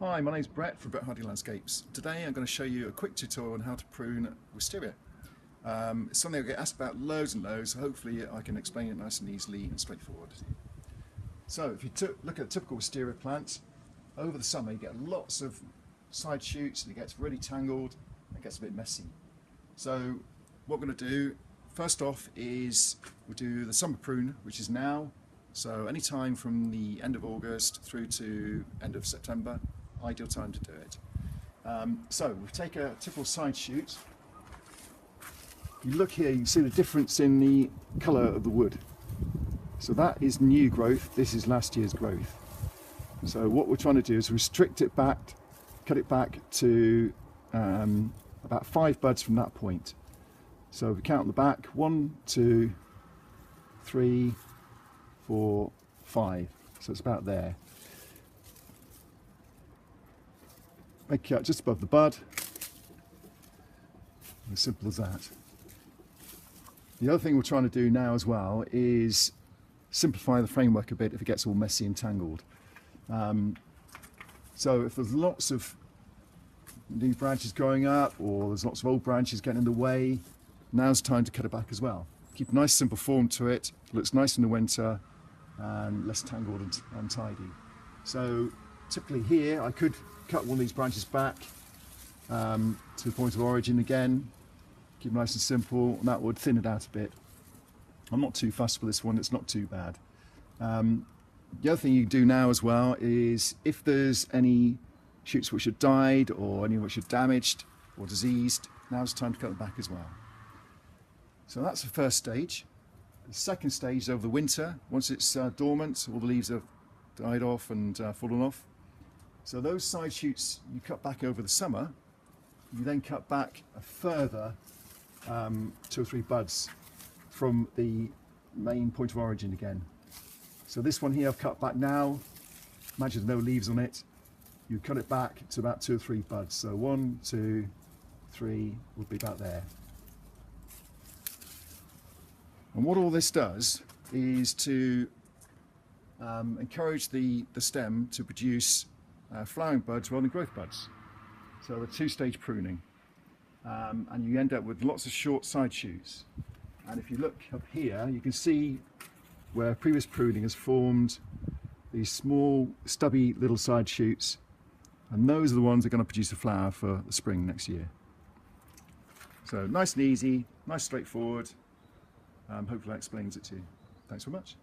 Hi, my name's Brett from Brett Hardy Landscapes. Today I'm going to show you a quick tutorial on how to prune wisteria. It's something I get asked about loads and loads, so hopefully I can explain it nice and easily and straightforward. So if you look at a typical wisteria plant, over the summer you get lots of side shoots and it gets really tangled and it gets a bit messy. So what we're going to do first off is we'll do the summer prune, which is now, so any time from the end of August through to end of September. Ideal time to do it. So we'll take a typical side shoot. You look here, you can see the difference in the colour of the wood. So that is new growth, this is last year's growth. So what we're trying to do is restrict it back, cut it back to about 5 buds from that point. So we count the back, 1, 2, 3, 4, 5. So it's about there. Make it out just above the bud, as simple as that. The other thing we're trying to do now as well is simplify the framework a bit if it gets all messy and tangled. So if there's lots of new branches growing up or there's lots of old branches getting in the way, now's time to cut it back as well. Keep a nice simple form to it, looks nice in the winter and less tangled and untidy. So typically here I could cut one of these branches back to the point of origin again, keep it nice and simple, and that would thin it out a bit. I'm not too fussed with this one, it's not too bad. The other thing you can do now as well is if there's any shoots which have died or any which are damaged or diseased, now's the time to cut them back as well. So that's the first stage. The second stage is over the winter. Once it's dormant, all the leaves have died off and fallen off. So those side shoots you cut back over the summer, you then cut back a further 2 or 3 buds from the main point of origin again. So this one here I've cut back now, imagine no leaves on it, you cut it back to about 2 or 3 buds. So 1, 2, 3 would be about there. And what all this does is to encourage the stem to produce flowering buds rather than growth buds. So a 2-stage pruning. And you end up with lots of short side shoots. And if you look up here, you can see where previous pruning has formed these small, stubby little side shoots. And those are the ones that are going to produce a flower for the spring next year. So nice and easy, nice straightforward. Hopefully that explains it to you. Thanks very much.